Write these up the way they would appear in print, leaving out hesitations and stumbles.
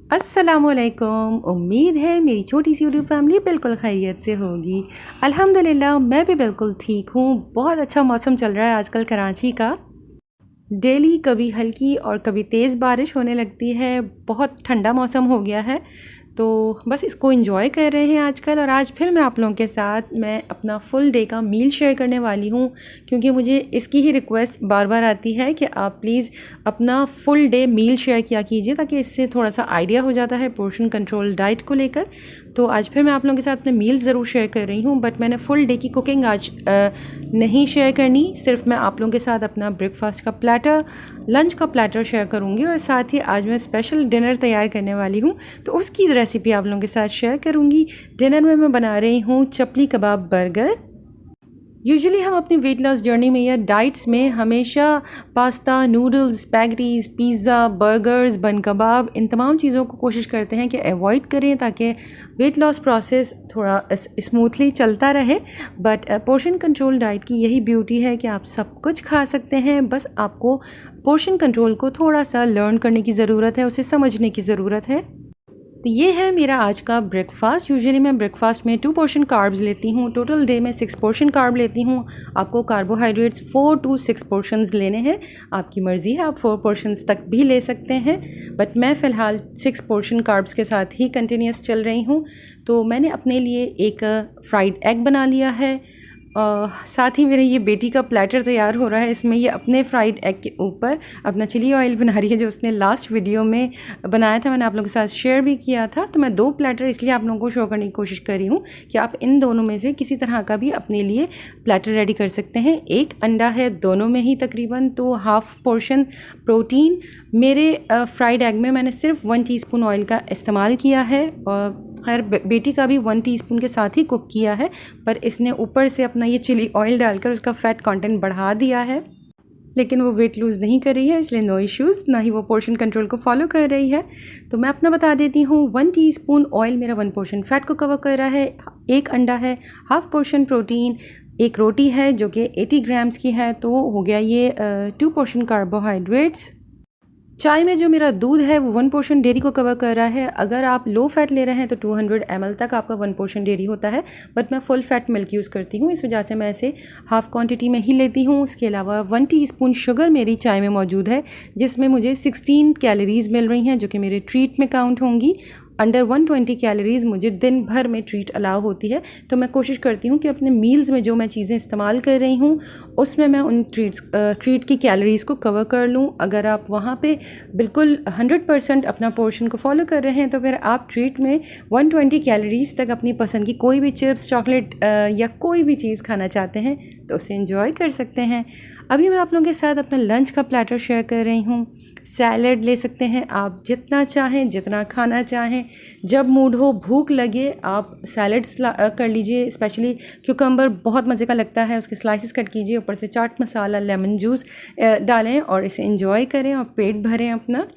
अस्सलामुअलैकुम। उम्मीद है मेरी छोटी सी यूट्यूब फैमिली बिल्कुल खैरियत से होगी। अल्हम्दुलिल्लाह मैं भी बिल्कुल ठीक हूँ। बहुत अच्छा मौसम चल रहा है आजकल कराची का। डेली कभी हल्की और कभी तेज़ बारिश होने लगती है। बहुत ठंडा मौसम हो गया है, तो बस इसको एंजॉय कर रहे हैं आजकल। और आज फिर मैं आप लोगों के साथ मैं अपना फुल डे का मील शेयर करने वाली हूँ, क्योंकि मुझे इसकी ही रिक्वेस्ट बार बार आती है कि आप प्लीज़ अपना फुल डे मील शेयर किया कीजिए, ताकि इससे थोड़ा सा आइडिया हो जाता है पोर्शन कंट्रोल डाइट को लेकर। तो आज फिर मैं आप लोगों के साथ अपने मील ज़रूर शेयर कर रही हूँ, बट मैंने फुल डे की कुकिंग आज नहीं शेयर करनी। सिर्फ मैं आप लोगों के साथ अपना ब्रेकफास्ट का प्लेटर, लंच का प्लेटर शेयर करूँगी, और साथ ही आज मैं स्पेशल डिनर तैयार करने वाली हूँ, तो उसकी रेसिपी आप लोगों के साथ शेयर करूँगी। डिनर में मैं बना रही हूँ चपली कबाब बर्गर। यूजुअली हम अपनी वेट लॉस जर्नी में या डाइट्स में हमेशा pasta, noodles, spaghettis, pizza, burgers, बन कबाब, इन तमाम चीज़ों को कोशिश करते हैं कि अवॉइड करें, ताकि वेट लॉस प्रोसेस थोड़ा स्मूथली चलता रहे। बट पोर्शन कंट्रोल डाइट की यही ब्यूटी है कि आप सब कुछ खा सकते हैं, बस आपको पोर्शन कंट्रोल को थोड़ा सा लर्न करने की ज़रूरत है, उसे समझने की ज़रूरत है। तो ये है मेरा आज का ब्रेकफास्ट। यूजुअली मैं ब्रेकफास्ट में 2 पोर्शन कार्ब्स लेती हूँ। टोटल डे में 6 पोर्शन कार्ब लेती हूँ। आपको कार्बोहाइड्रेट्स 4 to 6 पोर्शंस लेने हैं, आपकी मर्ज़ी है, आप 4 पोर्शंस तक भी ले सकते हैं, बट मैं फ़िलहाल 6 पोर्शन कार्ब्स के साथ ही कंटिन्यूस चल रही हूँ। तो मैंने अपने लिए एक फ्राइड एग बना लिया है। साथ ही मेरे ये बेटी का प्लेटर तैयार हो रहा है। इसमें ये अपने फ्राइड एग के ऊपर अपना चिली ऑयल बना रही है, जो उसने लास्ट वीडियो में बनाया था, मैंने आप लोगों के साथ शेयर भी किया था। तो मैं 2 प्लेटर इसलिए आप लोगों को शो करने की कोशिश कर रही हूँ कि आप इन दोनों में से किसी तरह का भी अपने लिए प्लेटर रेडी कर सकते हैं। एक अंडा है दोनों में ही तकरीबन, तो हाफ़ पोर्शन प्रोटीन। मेरे फ्राइड एग में मैंने सिर्फ 1 टीस्पून ऑयल का इस्तेमाल किया है, और खैर बेटी का भी 1 टीस्पून के साथ ही कुक किया है, पर इसने ऊपर से अपना ये चिली ऑयल डालकर उसका फ़ैट कंटेंट बढ़ा दिया है। लेकिन वो वेट लूज़ नहीं कर रही है, इसलिए नो इश्यूज़, ना ही वो पोर्शन कंट्रोल को फॉलो कर रही है। तो मैं अपना बता देती हूँ। 1 टीस्पून ऑयल मेरा 1 पोर्शन फ़ैट को कवर कर रहा है। एक अंडा है, हाफ़ पोर्शन प्रोटीन, एक रोटी है जो कि 80 ग्राम्स की है, तो हो गया ये 2 पोर्शन कार्बोहाइड्रेट्स। चाय में जो मेरा दूध है वो 1 पोर्शन डेयरी को कवर कर रहा है। अगर आप लो फैट ले रहे हैं तो 200 ml तक आपका 1 पोर्शन डेयरी होता है, बट मैं फुल फैट मिल्क यूज़ करती हूँ, इस वजह से मैं इसे हाफ़ क्वांटिटी में ही लेती हूँ। उसके अलावा 1 टीस्पून शुगर मेरी चाय में मौजूद है, जिसमें मुझे 16 कैलोरीज़ मिल रही हैं, जो कि मेरे ट्रीट में काउंट होंगी। अंडर 120 कैलोरीज़ मुझे दिन भर में ट्रीट अलाउ होती है। तो मैं कोशिश करती हूँ कि अपने मील्स में जो मैं चीज़ें इस्तेमाल कर रही हूँ उसमें मैं उन ट्रीट की कैलोरीज़ को कवर कर लूँ। अगर आप वहाँ पे बिल्कुल 100% अपना पोर्शन को फॉलो कर रहे हैं, तो फिर आप ट्रीट में 120 कैलोरीज़ तक अपनी पसंद की कोई भी चिप्स, चॉकलेट या कोई भी चीज़ खाना चाहते हैं तो उसे एंजॉय कर सकते हैं। अभी मैं आप लोगों के साथ अपना लंच का प्लेटर शेयर कर रही हूँ। सैलड ले सकते हैं आप जितना चाहें, जितना खाना चाहें। जब मूड हो, भूख लगे, आप सैलड्स कर लीजिए। स्पेशली क्यूकम्बर बहुत मज़े का लगता है, उसके स्लाइसेस कट कीजिए, ऊपर से चाट मसाला, लेमन जूस डालें और इसे एंजॉय करें और पेट भरें अपना।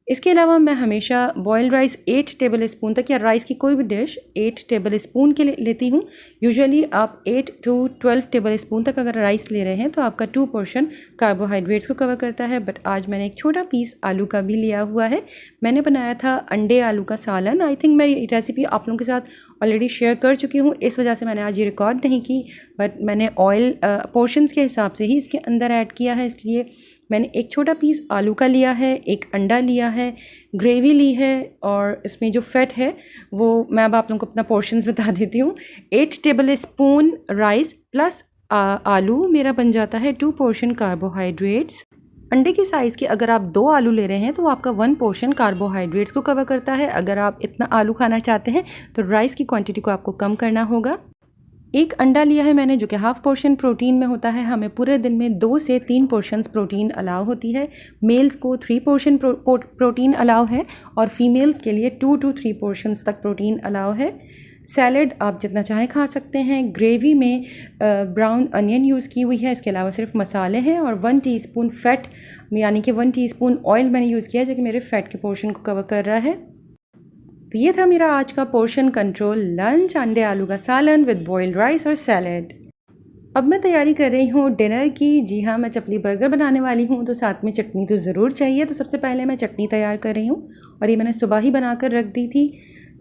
इसके अलावा मैं हमेशा बॉइल्ड राइस 8 टेबल स्पून तक, या राइस की कोई भी डिश 8 टेबल स्पून के लेती हूँ। यूजुअली आप 8 to 12 टेबल स्पून तक अगर राइस ले रहे हैं तो आपका 2 पोर्शन कार्बोहाइड्रेट्स को कवर करता है। बट आज मैंने एक छोटा पीस आलू का भी लिया हुआ है। मैंने बनाया था अंडे आलू का सालन। आई थिंक मैं ये रेसिपी आप लोगों के साथ ऑलरेडी शेयर कर चुकी हूँ, इस वजह से मैंने आज ये रिकॉर्ड नहीं की, बट मैंने ऑयल पोर्शंस के हिसाब से ही इसके अंदर ऐड किया है। इसलिए मैंने एक छोटा पीस आलू का लिया है, एक अंडा लिया है, ग्रेवी ली है, और इसमें जो फ़ैट है वो मैं अब आप लोगों को अपना पोर्शंस बता देती हूँ। 8 टेबल स्पून राइस प्लस आलू मेरा बन जाता है 2 पोर्शन कार्बोहाइड्रेट्स। अंडे की साइज़ के अगर आप 2 आलू ले रहे हैं तो आपका 1 पोर्शन कार्बोहाइड्रेट्स को कवर करता है। अगर आप इतना आलू खाना चाहते हैं तो राइस की क्वांटिटी को आपको कम करना होगा। एक अंडा लिया है मैंने, जो कि हाफ़ पोर्शन प्रोटीन में होता है। हमें पूरे दिन में 2 से 3 पोर्शंस प्रोटीन अलाउ होती है। मेल्स को 3 पोर्शन प्रोटीन अलाउ है, और फीमेल्स के लिए 2 to 3 पोर्शंस तक प्रोटीन अलाउ है। सैलड आप जितना चाहें खा सकते हैं। ग्रेवी में ब्राउन अनियन यूज़ की हुई है, इसके अलावा सिर्फ मसाले हैं, और 1 टीस्पून फ़ैट यानी कि 1 टीस्पून ऑयल मैंने यूज़ किया है, जो कि मेरे फ़ैट के पोर्शन को कवर कर रहा है। तो ये था मेरा आज का पोर्शन कंट्रोल लंच, अंडे आलू का सालन विद बॉइल्ड राइस और सैलड। अब मैं तैयारी कर रही हूँ डिनर की। जी हाँ, मैं चपली बर्गर बनाने वाली हूँ, तो साथ में चटनी तो ज़रूर चाहिए। तो सबसे पहले मैं चटनी तैयार कर रही हूँ और ये मैंने सुबह ही बना कर रख दी थी।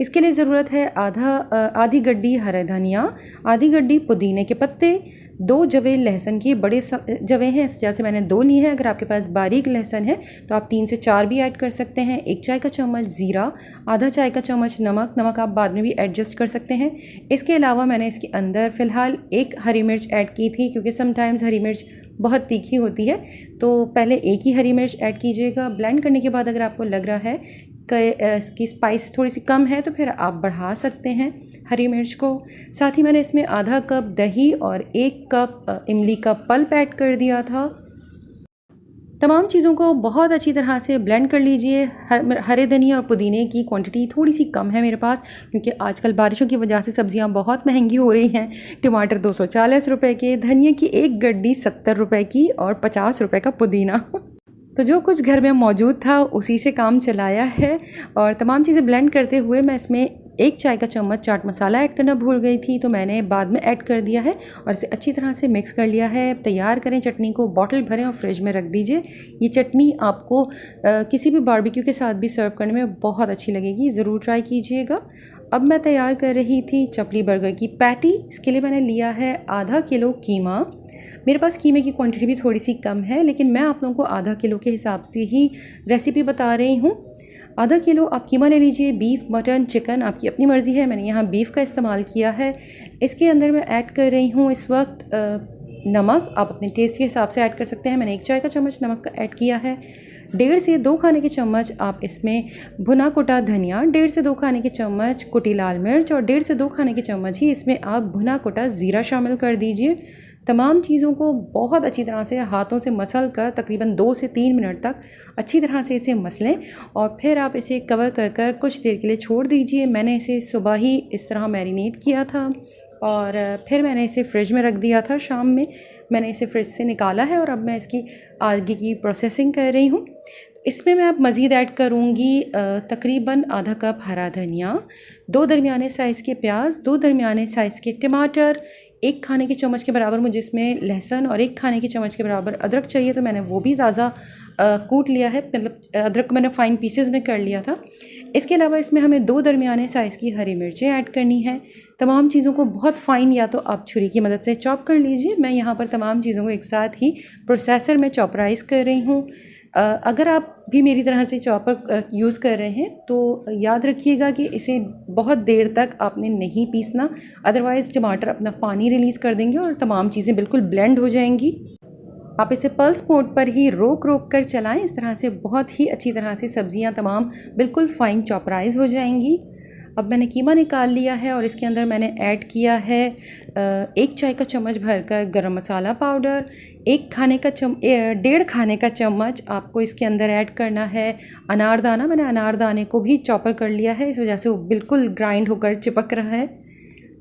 इसके लिए ज़रूरत है आधी गड्डी हरा धनिया, आधी गड्डी पुदीने के पत्ते, 2 जवे लहसुन की, बड़े जवे हैं इस वजह से मैंने 2 लिए हैं। अगर आपके पास बारीक लहसुन है तो आप 3 से 4 भी ऐड कर सकते हैं। 1 चाय का चम्मच ज़ीरा, आधा चाय का चम्मच नमक आप बाद में भी एडजस्ट कर सकते हैं। इसके अलावा मैंने इसके अंदर फ़िलहाल 1 हरी मिर्च ऐड की थी, क्योंकि समटाइम्स हरी मिर्च बहुत तीखी होती है, तो पहले 1 ही हरी मिर्च ऐड कीजिएगा। ब्लेंड करने के बाद अगर आपको लग रहा है इसकी स्पाइस थोड़ी सी कम है तो फिर आप बढ़ा सकते हैं हरी मिर्च को। साथ ही मैंने इसमें आधा कप दही और 1 कप इमली का पल्प ऐड कर दिया था। तमाम चीज़ों को बहुत अच्छी तरह से ब्लेंड कर लीजिए। हरे धनिया और पुदीने की क्वांटिटी थोड़ी सी कम है मेरे पास, क्योंकि आजकल बारिशों की वजह से सब्जियां बहुत महंगी हो रही हैं। टमाटर 240 रुपये के, धनिया की 1 गड्डी 70 रुपये की और 50 रुपये का पुदीना। तो जो कुछ घर में मौजूद था उसी से काम चलाया है। और तमाम चीज़ें ब्लेंड करते हुए मैं इसमें 1 चाय का चम्मच चाट मसाला ऐड करना भूल गई थी, तो मैंने बाद में ऐड कर दिया है और इसे अच्छी तरह से मिक्स कर लिया है। तैयार करें चटनी को, बॉटल भरें और फ्रिज में रख दीजिए। ये चटनी आपको किसी भी बारबेक्यू के साथ भी सर्व करने में बहुत अच्छी लगेगी, ज़रूर ट्राई कीजिएगा। अब मैं तैयार कर रही थी चपली बर्गर की पैटी। इसके लिए मैंने लिया है आधा किलो कीमा। मेरे पास कीमे की क्वांटिटी भी थोड़ी सी कम है, लेकिन मैं आप लोगों को आधा किलो के हिसाब से ही रेसिपी बता रही हूँ। आधा किलो आप कीमा ले लीजिए। बीफ, मटन, चिकन आपकी अपनी मर्ज़ी है, मैंने यहाँ बीफ का इस्तेमाल किया है। इसके अंदर मैं ऐड कर रही हूँ इस वक्त नमक। आप अपने टेस्ट के हिसाब से ऐड कर सकते हैं। मैंने 1 चाय का चम्मच नमक का ऐड किया है। 1.5 से 2 खाने के चम्मच आप इसमें भुना कुटा धनिया, 1.5 से 2 खाने के चम्मच कुटी लाल मिर्च और 1.5 से 2 खाने के चम्मच ही इसमें आप भुना कुटा ज़ीरा शामिल कर दीजिए। तमाम चीज़ों को बहुत अच्छी तरह से हाथों से मसल कर तकरीबन 2 से 3 मिनट तक अच्छी तरह से इसे मसलें और फिर आप इसे कवर कर कुछ देर के लिए छोड़ दीजिए। मैंने इसे सुबह ही इस तरह मैरिनेट किया था और फिर मैंने इसे फ्रिज में रख दिया था। शाम में मैंने इसे फ्रिज से निकाला है और अब मैं इसकी आगे की प्रोसेसिंग कर रही हूँ। इसमें मैं अब मज़ीद ऐड करूँगी तकरीबन आधा कप हरा धनिया, 2 दरमियाने साइज़ के प्याज, 2 दरमियाने साइज़ के टमाटर, 1 खाने के चम्मच के बराबर मुझे इसमें लहसुन और 1 खाने के चम्मच के बराबर अदरक चाहिए, तो मैंने वो भी ताज़ा कूट लिया है, मतलब अदरक को मैंने फ़ाइन पीसेस में कर लिया था। इसके अलावा इसमें हमें 2 दरमियाने साइज़ की हरी मिर्चें ऐड करनी है। तमाम चीज़ों को बहुत फ़ाइन या तो आप छुरी की मदद से चॉप कर लीजिए। मैं यहाँ पर तमाम चीज़ों को एक साथ ही प्रोसेसर में चॉपराइज़ कर रही हूँ। अगर आप भी मेरी तरह से चॉपर यूज़ कर रहे हैं तो याद रखिएगा कि इसे बहुत देर तक आपने नहीं पीसना, अदरवाइज़ टमाटर अपना पानी रिलीज़ कर देंगे और तमाम चीज़ें बिल्कुल ब्लेंड हो जाएंगी। आप इसे पल्स मोड पर ही रोक कर चलाएं। इस तरह से बहुत ही अच्छी तरह से सब्जियां तमाम बिल्कुल फ़ाइन चॉपराइज़ हो जाएंगी। अब मैंने कीमा निकाल लिया है और इसके अंदर मैंने ऐड किया है 1 चाय का चम्मच भरकर गरम मसाला पाउडर, 1.5 खाने का चम्मच आपको इसके अंदर ऐड करना है अनारदाना। मैंने अनारदाने को भी चॉपर कर लिया है, इस वजह से वो बिल्कुल ग्राइंड होकर चिपक रहा है।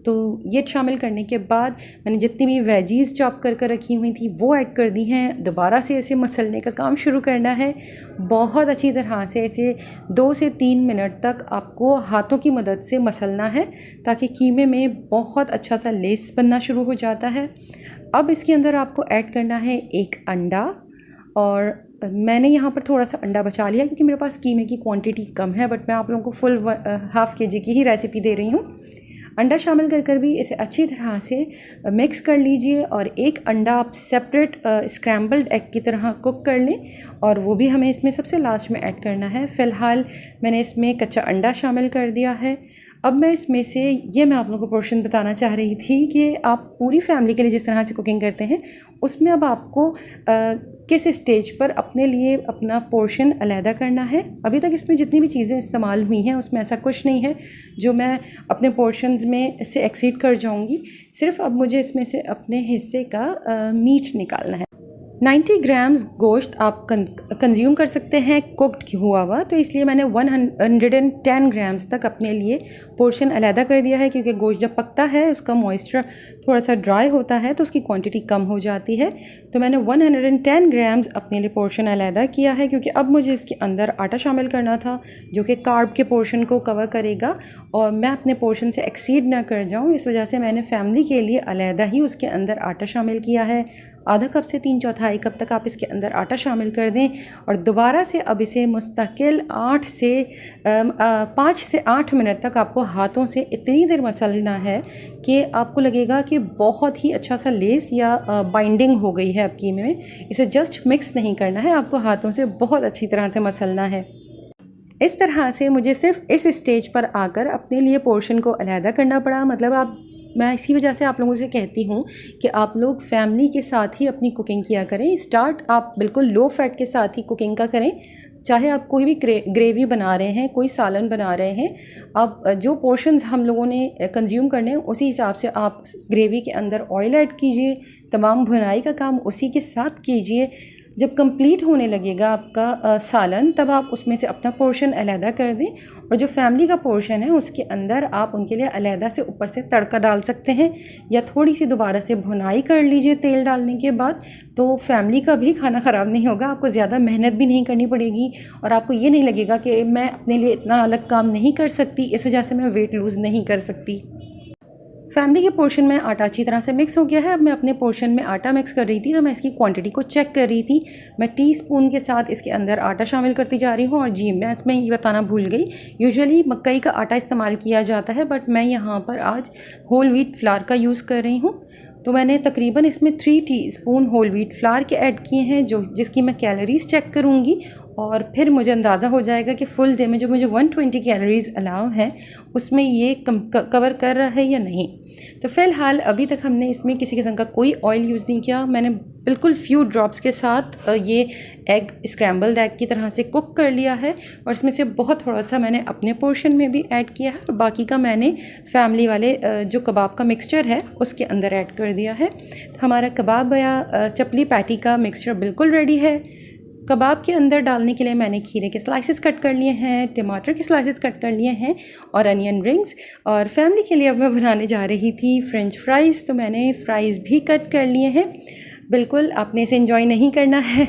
तो ये शामिल करने के बाद मैंने जितनी भी वेजीज़ चॉप कर रखी हुई थी वो ऐड कर दी हैं। दोबारा से इसे मसलने का काम शुरू करना है। बहुत अच्छी तरह से इसे 2 से 3 मिनट तक आपको हाथों की मदद से मसलना है, ताकि कीमे में बहुत अच्छा सा लेस बनना शुरू हो जाता है। अब इसके अंदर आपको ऐड करना है 1 अंडा, और मैंने यहाँ पर थोड़ा सा अंडा बचा लिया क्योंकि मेरे पास कीमे की क्वांटिटी कम है, बट मैं आप लोगों को फुल ½ kg की ही रेसिपी दे रही हूँ। अंडा शामिल कर भी इसे अच्छी तरह से मिक्स कर लीजिए और 1 अंडा आप सेपरेट स्क्रैम्बल्ड एग की तरह कुक कर लें, और वो भी हमें इसमें सबसे लास्ट में ऐड करना है। फ़िलहाल मैंने इसमें कच्चा अंडा शामिल कर दिया है। अब मैं इसमें से मैं आप लोगों को पोर्शन बताना चाह रही थी कि आप पूरी फैमिली के लिए जिस तरह से कुकिंग करते हैं उसमें अब आपको किस स्टेज पर अपने लिए अपना पोर्शन अलहदा करना है। अभी तक इसमें जितनी भी चीज़ें इस्तेमाल हुई हैं उसमें ऐसा कुछ नहीं है जो मैं अपने पोर्शंस में से एक्सीड कर जाऊंगी। सिर्फ अब मुझे इसमें से अपने हिस्से का मीट निकालना है। 90 ग्राम्स गोश्त आप कंज्यूम कर सकते हैं कुक्ड हुआ हुआ, तो इसलिए मैंने 110 ग्राम्स तक अपने लिए पोर्शन अलहदा कर दिया है, क्योंकि गोश्त जब पकता है उसका मॉइस्चर थोड़ा सा ड्राई होता है तो उसकी क्वांटिटी कम हो जाती है। तो मैंने 110 ग्राम्स अपने लिए पोर्शन अलहदा किया है, क्योंकि अब मुझे इसके अंदर आटा शामिल करना था जो कि कार्ब के पोर्शन को कवर करेगा और मैं अपने पोर्शन से एक्सीड ना कर जाऊँ। इस वजह से मैंने फैमिली के लिए अलहदा ही उसके अंदर आटा शामिल किया है। आधा कप से 3/4 कप तक आप इसके अंदर आटा शामिल कर दें और दोबारा से अब इसे मुस्तकिल 5 से 8 मिनट तक आपको हाथों से इतनी देर मसलना है कि आपको लगेगा कि बहुत ही अच्छा सा लेस या बाइंडिंग हो गई है आपकी में। इसे जस्ट मिक्स नहीं करना है, आपको हाथों से बहुत अच्छी तरह से मसलना है। इस तरह से मुझे सिर्फ इस स्टेज पर आकर अपने लिए पोर्शन को अलहदा करना पड़ा। मतलब मैं इसी वजह से आप लोगों से कहती हूँ कि आप लोग फैमिली के साथ ही अपनी कुकिंग किया करें। स्टार्ट आप बिल्कुल लो फैट के साथ ही कुकिंग का करें। चाहे आप कोई भी ग्रेवी बना रहे हैं, कोई सालन बना रहे हैं, आप जो पोर्शंस हम लोगों ने कंज्यूम करने हैं उसी हिसाब से आप ग्रेवी के अंदर ऑयल ऐड कीजिए। तमाम भुनाई का काम उसी के साथ कीजिए। जब कंप्लीट होने लगेगा आपका सालन, तब आप उसमें से अपना पोर्शन अलहदा कर दें और जो फैमिली का पोर्शन है उसके अंदर आप उनके लिए अलहदा से ऊपर से तड़का डाल सकते हैं या थोड़ी सी दोबारा से भुनाई कर लीजिए तेल डालने के बाद। तो फैमिली का भी खाना ख़राब नहीं होगा, आपको ज़्यादा मेहनत भी नहीं करनी पड़ेगी और आपको ये नहीं लगेगा कि मैं अपने लिए इतना अलग काम नहीं कर सकती, इस वजह से मैं वेट लूज़ नहीं कर सकती। फैमिली के पोर्शन में आटा अच्छी तरह से मिक्स हो गया है। अब मैं अपने पोर्शन में आटा मिक्स कर रही थी तो मैं इसकी क्वांटिटी को चेक कर रही थी। मैं टीस्पून के साथ इसके अंदर आटा शामिल करती जा रही हूँ। और जी, मैं इसमें ये बताना भूल गई, यूजुअली मकई का आटा इस्तेमाल किया जाता है, बट मैं यहाँ पर आज होल व्हीट फ्लावर का यूज़ कर रही हूँ। तो मैंने तकरीबन इसमें 3 टीस्पून होल व्हीट फ्लावर के ऐड किए हैं, जिसकी मैं कैलोरीज़ चेक करूँगी और फिर मुझे अंदाज़ा हो जाएगा कि फुल डे में जो मुझे 120 कैलोरीज़ अलाउ हैं उसमें ये कवर कर रहा है या नहीं। तो फ़िलहाल अभी तक हमने इसमें किसी किस्म का कोई ऑयल यूज़ नहीं किया। मैंने बिल्कुल फ्यू ड्रॉप्स के साथ ये एग स्क्रैम्बल्ड एग की तरह से कुक कर लिया है और इसमें से बहुत थोड़ा सा मैंने अपने पोर्शन में भी ऐड किया है और बाकी का मैंने फैमिली वाले जो कबाब का मिक्सचर है उसके अंदर ऐड कर दिया है। तो हमारा कबाब या चपली पैटी का मिक्सचर बिल्कुल रेडी है। कबाब के अंदर डालने के लिए मैंने खीरे के स्लाइसेस कट कर लिए हैं, टमाटर के स्लाइसेस कट कर लिए हैं और अनियन रिंग्स। और फैमिली के लिए अब मैं बनाने जा रही थी फ्रेंच फ्राइज़, तो मैंने फ़्राइज़ भी कट कर लिए हैं। बिल्कुल आपने इसे एंजॉय नहीं करना है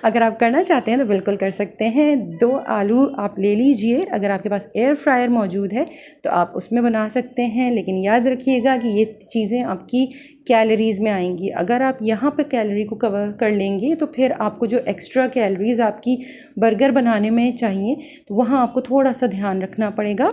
अगर आप करना चाहते हैं तो बिल्कुल कर सकते हैं। 2 आलू आप ले लीजिए, अगर आपके पास एयर फ्रायर मौजूद है तो आप उसमें बना सकते हैं, लेकिन याद रखिएगा कि ये चीज़ें आपकी कैलोरीज़ में आएंगी। अगर आप यहाँ पे कैलोरी को कवर कर लेंगे तो फिर आपको जो एक्स्ट्रा कैलोरीज़ आपकी बर्गर बनाने में चाहिए तो वहाँ आपको थोड़ा सा ध्यान रखना पड़ेगा।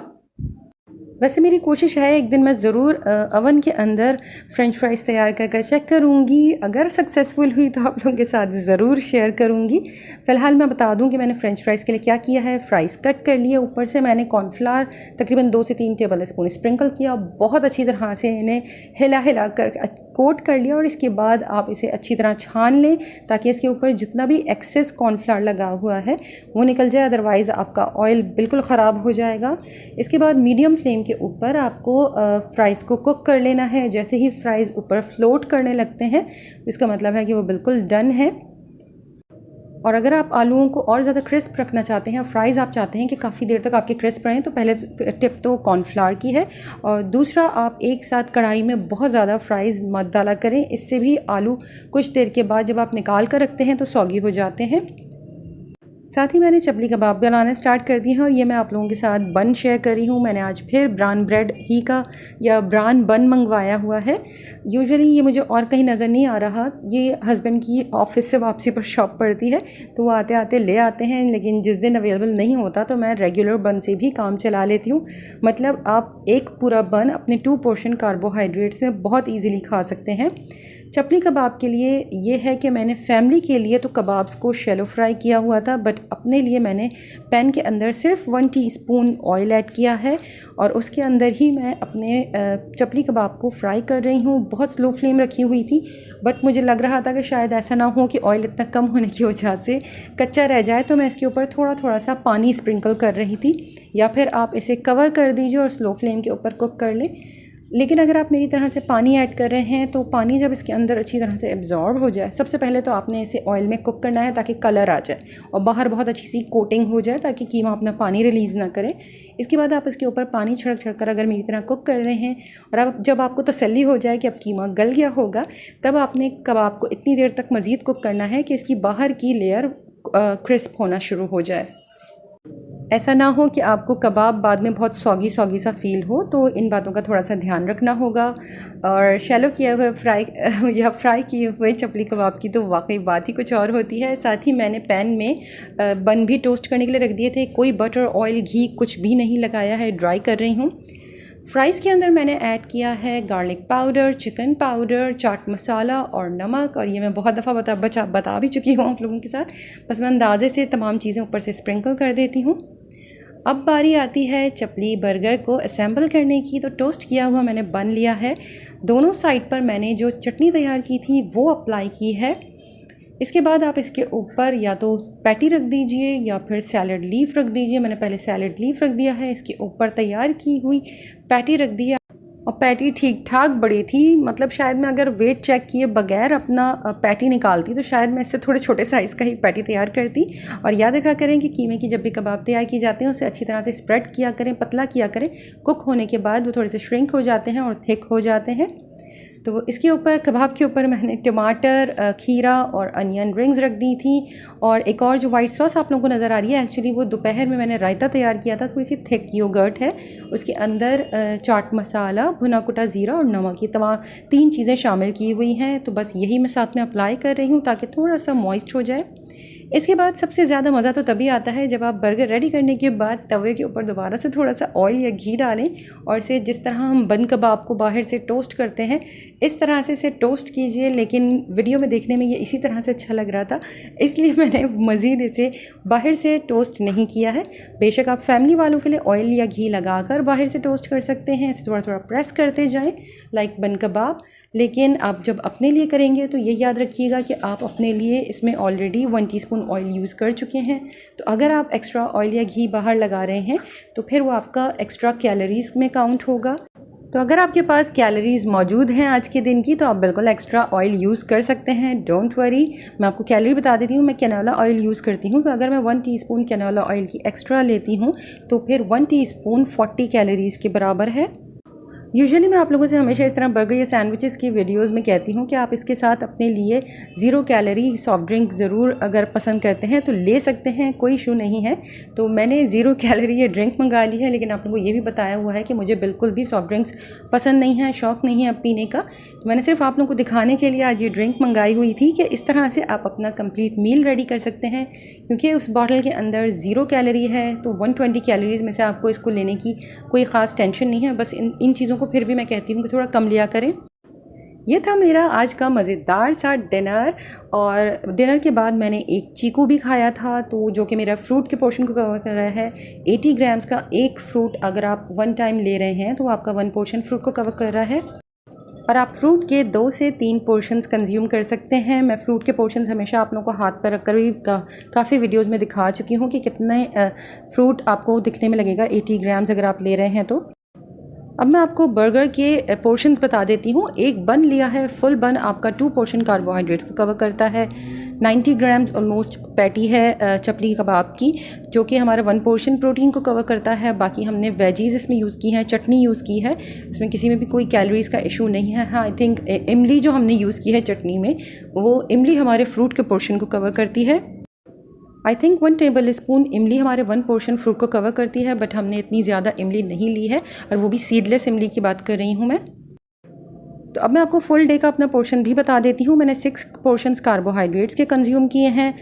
वैसे मेरी कोशिश है एक दिन मैं ज़रूर अवन के अंदर फ़्रेंच फ्राइज़ तैयार कर चेक करूँगी। अगर सक्सेसफुल हुई तो आप लोगों के साथ ज़रूर शेयर करूँगी। फ़िलहाल मैं बता दूँ कि मैंने फ़्रेंच फ्राइज़ के लिए क्या किया है। फ़्राइज़ कट कर लिए, ऊपर से मैंने कॉर्नफ्लावर तकरीबन 2 से 3 टेबल स्पून स्प्रिंकल किया, बहुत अच्छी तरह से इन्हें हिला कर कोट कर लिया और इसके बाद आप इसे अच्छी तरह छान लें ताकि इसके ऊपर जितना भी एक्सेस कॉर्नफ्लावर लगा हुआ है वो निकल जाए, अदरवाइज़ आपका ऑयल बिल्कुल ख़राब हो जाएगा। इसके बाद मीडियम फ्लेम के ऊपर आपको फ्राइज़ को कुक कर लेना है। जैसे ही फ्राइज़ ऊपर फ्लोट करने लगते हैं इसका मतलब है कि वो बिल्कुल डन है। और अगर आप आलूओं को और ज़्यादा क्रिस्प रखना चाहते हैं, फ्राइज़ आप चाहते हैं कि काफ़ी देर तक आपके क्रिस्प रहें, तो पहले टिप तो कॉर्नफ्लावर की है और दूसरा आप एक साथ कढ़ाई में बहुत ज़्यादा फ्राइज़ मत डाला करें। इससे भी आलू कुछ देर के बाद जब आप निकाल कर रखते हैं तो सौगी हो जाते हैं। साथ ही मैंने चपली कबाब बनाना स्टार्ट कर दिए हैं और ये मैं आप लोगों के साथ बन शेयर कर रही हूँ। मैंने आज फिर ब्राउन ब्रेड ही का या ब्राउन बन मंगवाया हुआ है। यूजुअली ये मुझे और कहीं नज़र नहीं आ रहा, ये हस्बैंड की ऑफिस से वापसी पर शॉप पड़ती है तो वो आते आते ले आते हैं, लेकिन जिस दिन अवेलेबल नहीं होता तो मैं रेगुलर बन से भी काम चला लेती हूँ। मतलब आप एक पूरा बन अपने 2 पोर्शन कार्बोहाइड्रेट्स में बहुत ईजीली खा सकते हैं। चपली कबाब के लिए ये है कि मैंने फैमिली के लिए तो कबाब्स को शैलो फ्राई किया हुआ था, बट अपने लिए मैंने पैन के अंदर सिर्फ 1 टीस्पून ऑयल ऐड किया है और उसके अंदर ही मैं अपने चपली कबाब को फ्राई कर रही हूँ। बहुत स्लो फ्लेम रखी हुई थी, बट मुझे लग रहा था कि शायद ऐसा ना हो कि ऑयल इतना कम होने की वजह से कच्चा रह जाए, तो मैं इसके ऊपर थोड़ा थोड़ा सा पानी स्प्रिंकल कर रही थी। या फिर आप इसे कवर कर दीजिए और स्लो फ्लेम के ऊपर कुक कर लें। लेकिन अगर आप मेरी तरह से पानी ऐड कर रहे हैं तो पानी जब इसके अंदर अच्छी तरह से एब्जॉर्ब हो जाए, सबसे पहले तो आपने इसे ऑयल में कुक करना है ताकि कलर आ जाए और बाहर बहुत अच्छी सी कोटिंग हो जाए ताकि कीमा अपना पानी रिलीज़ ना करे। इसके बाद आप इसके ऊपर पानी छिड़क कर अगर मेरी तरह कुक कर रहे हैं और अब जब आपको तसल्ली हो जाए कि अब कीमा गल गया होगा, तब आपने कबाब को इतनी देर तक मज़ीद कुक करना है कि इसकी बाहर की लेयर क्रिस्प होना शुरू हो जाए। ऐसा ना हो कि आपको कबाब बाद में बहुत सौगी सौगी सा फ़ील हो, तो इन बातों का थोड़ा सा ध्यान रखना होगा। और शैलो किए हुए फ्राई किए हुए चपली कबाब की तो वाकई बात ही कुछ और होती है। साथ ही मैंने पैन में बन भी टोस्ट करने के लिए रख दिए थे। कोई बटर, ऑयल, घी कुछ भी नहीं लगाया है, ड्राई कर रही हूँ। फ्राइज़ के अंदर मैंने ऐड किया है garlic powder, chicken powder, chaat masala और नमक। और ये मैं बहुत दफ़ा बता भी चुकी हूँ आप लोगों के साथ, बस मैं अंदाज़े से तमाम चीज़ें ऊपर से स्प्रिंकल कर देती हूँ। अब बारी आती है चपली बर्गर को असेंबल करने की। तो टोस्ट किया हुआ मैंने बन लिया है। दोनों साइड पर मैंने जो चटनी तैयार की थी वो अप्लाई की है। इसके बाद आप इसके ऊपर या तो पैटी रख दीजिए या फिर सैलड लीफ रख दीजिए। मैंने पहले सैलड लीफ रख दिया है, इसके ऊपर तैयार की हुई पैटी रख दिया। और पैटी ठीक ठाक बड़ी थी, मतलब शायद मैं अगर वेट चेक किए बगैर अपना पैटी निकालती तो शायद मैं इससे थोड़े छोटे साइज़ का ही पैटी तैयार करती। और याद रखा करें कि कीमे की जब भी कबाब तैयार की जाते हैं उसे अच्छी तरह से स्प्रेड किया करें, पतला किया करें। कुक होने के बाद वो थोड़े से श्रिंक हो जाते हैं और थिक हो जाते हैं। तो इसके ऊपर कबाब के ऊपर मैंने टमाटर, खीरा और अनियन रिंग्स रख दी थी। और एक और जो वाइट सॉस आप लोगों को नज़र आ रही है, एक्चुअली वो दोपहर में मैंने रायता तैयार किया था, थोड़ी सी थिक योगर्ट है, उसके अंदर चाट मसाला, भुना कुटा ज़ीरा और नमक, ये तमाम 3 चीज़ें शामिल की हुई हैं। तो बस यही मैं साथ में अप्लाई कर रही हूँ ताकि थोड़ा सा मॉइस्ट हो जाए। इसके बाद सबसे ज़्यादा मज़ा तो तभी आता है जब आप बर्गर रेडी करने के बाद तवे के ऊपर दोबारा से थोड़ा सा ऑयल या घी डालें और इसे जिस तरह हम बन कबाब को बाहर से टोस्ट करते हैं इस तरह से इसे टोस्ट कीजिए। लेकिन वीडियो में देखने में ये इसी तरह से अच्छा लग रहा था, इसलिए मैंने मज़ीद इसे बाहर से टोस्ट नहीं किया है। बेशक आप फैमिली वालों के लिए ऑयल या घी लगाकर बाहर से टोस्ट कर सकते हैं, इसे थोड़ा थोड़ा प्रेस करते जाएँ लाइक बन कबाब। लेकिन आप जब अपने लिए करेंगे तो ये याद रखिएगा कि आप अपने लिए इसमें ऑलरेडी 1 टीस्पून ऑयल यूज़ कर चुके हैं। तो अगर आप एक्स्ट्रा ऑयल या घी बाहर लगा रहे हैं तो फिर वो आपका एक्स्ट्रा कैलोरीज़ में काउंट होगा। तो अगर आपके पास कैलोरीज़ मौजूद हैं आज के दिन की तो आप बिल्कुल एक्स्ट्रा ऑयल यूज़ कर सकते हैं, डोंट वरी। मैं आपको कैलोरी बता देती हूँ, मैं कैनोला ऑयल यूज़ करती हूँ। तो अगर मैं 1 टीस्पून कैनोला ऑयल की एक्स्ट्रा लेती हूँ तो फिर 1 टीस्पून 40 कैलोरीज़ के बराबर है। यूजुअली मैं आप लोगों से हमेशा इस तरह बर्गर या सैंडविचेस की वीडियोस में कहती हूँ कि आप इसके साथ अपने लिए 0 कैलोरी सॉफ्ट ड्रिंक ज़रूर अगर पसंद करते हैं तो ले सकते हैं, कोई इशू नहीं है। तो मैंने 0 कैलोरी ये ड्रिंक मंगा ली है, लेकिन आप लोगों को ये भी बताया हुआ है कि मुझे बिल्कुल भी सॉफ्ट ड्रिंक्स पसंद नहीं है, शौक़ नहीं है अब पीने का। तो मैंने सिर्फ आप लोगों को दिखाने के लिए आज ये ड्रिंक मंगाई हुई थी कि इस तरह से आप अपना कंप्लीट मील रेडी कर सकते हैं। क्योंकि उस बॉटल के अंदर 0 कैलोरी है तो 120 कैलोरीज़ में से आपको इसको लेने की कोई ख़ास टेंशन नहीं है। बस इन चीज़ों को फिर भी मैं कहती हूँ कि थोड़ा कम लिया करें। ये था मेरा आज का मज़ेदार सा डिनर। और डिनर के बाद मैंने एक चीकू भी खाया था, तो जो कि मेरा फ्रूट के पोर्शन को कवर कर रहा है। 80 ग्राम्स का एक फ्रूट अगर आप 1 टाइम ले रहे हैं तो आपका 1 पोर्शन फ्रूट को कवर कर रहा है। और आप फ्रूट के 2 से 3 पोर्शंस कंज्यूम कर सकते हैं। मैं फ्रूट के पोर्शंस हमेशा आप लोगों को हाथ पर रखकर भी काफ़ी वीडियोस में दिखा चुकी हूँ कि कितने फ्रूट आपको दिखने में लगेगा 80 ग्राम्स अगर आप ले रहे हैं तो। अब मैं आपको बर्गर के पोर्शंस बता देती हूँ। एक बन लिया है, फुल बन आपका 2 पोर्शन कार्बोहाइड्रेट्स को कवर करता है। 90 ग्राम्स ऑलमोस्ट पैटी है चपली कबाब की, जो कि हमारा 1 पोर्शन प्रोटीन को कवर करता है। बाकी हमने वेजीज़ इसमें यूज़ की हैं, चटनी यूज़ की है, इसमें किसी में भी कोई कैलोरीज़ का इशू नहीं है। हाँ, आई थिंक इमली जो हमने यूज़ की है चटनी में, वो इमली हमारे फ्रूट के पोर्शन को कवर करती है। आई थिंक 1 टेबल स्पून इमली हमारे 1 पोर्शन फ्रूट को कवर करती है, बट हमने इतनी ज़्यादा इमली नहीं ली है, और वो भी सीडलेस इमली की बात कर रही हूँ मैं। तो अब मैं आपको फुल डे का अपना पोर्शन भी बता देती हूँ। मैंने 6 पोर्शंस कार्बोहाइड्रेट्स के कंज्यूम किए हैं।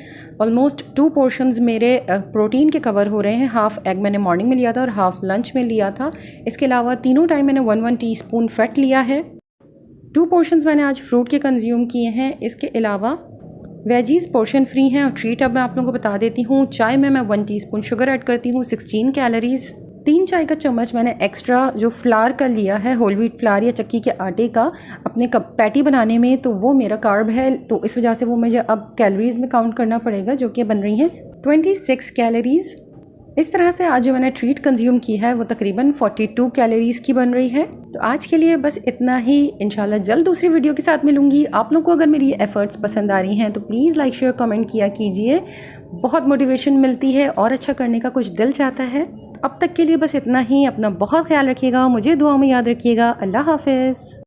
ऑलमोस्ट 2 पोर्शंस मेरे प्रोटीन के कवर हो रहे हैं। हाफ़ एग मैंने मॉर्निंग में लिया था और हाफ़ लंच में लिया था। इसके अलावा तीनों टाइम मैंने 1-1 टीस्पून फैट लिया है। 2 पोर्शंस मैंने आज फ्रूट के कंज्यूम किए हैं। इसके अलावा वेजीज़ पोर्शन फ्री हैं। और ट्रीट अब मैं आप लोगों को बता देती हूँ। चाय में मैं 1 टीस्पून शुगर ऐड करती हूँ, 16 कैलोरीज़। 3 चाय का चम्मच मैंने एक्स्ट्रा जो फ्लावर का लिया है, होल व्हीट फ्लावर या चक्की के आटे का, अपने कप पैटी बनाने में, तो वो मेरा कार्ब है, तो इस वजह से वो मुझे अब कैलोरीज़ में काउंट करना पड़ेगा, जो कि बन रही हैं 26 कैलोरीज़। इस तरह से आज जो मैंने ट्रीट कंज्यूम की है वो तकरीबन 42 कैलोरीज़ की बन रही है। तो आज के लिए बस इतना ही। इंशाल्लाह जल्द दूसरी वीडियो के साथ मिलूंगी। आप लोगों को अगर मेरी एफ़र्ट्स पसंद आ रही हैं तो प्लीज़ लाइक शेयर कमेंट किया कीजिए, बहुत मोटिवेशन मिलती है और अच्छा करने का कुछ दिल चाहता है। अब तक के लिए बस इतना ही। अपना बहुत ख्याल रखिएगा, मुझे दुआ में याद रखिएगा। अल्लाह हाफ़िज़।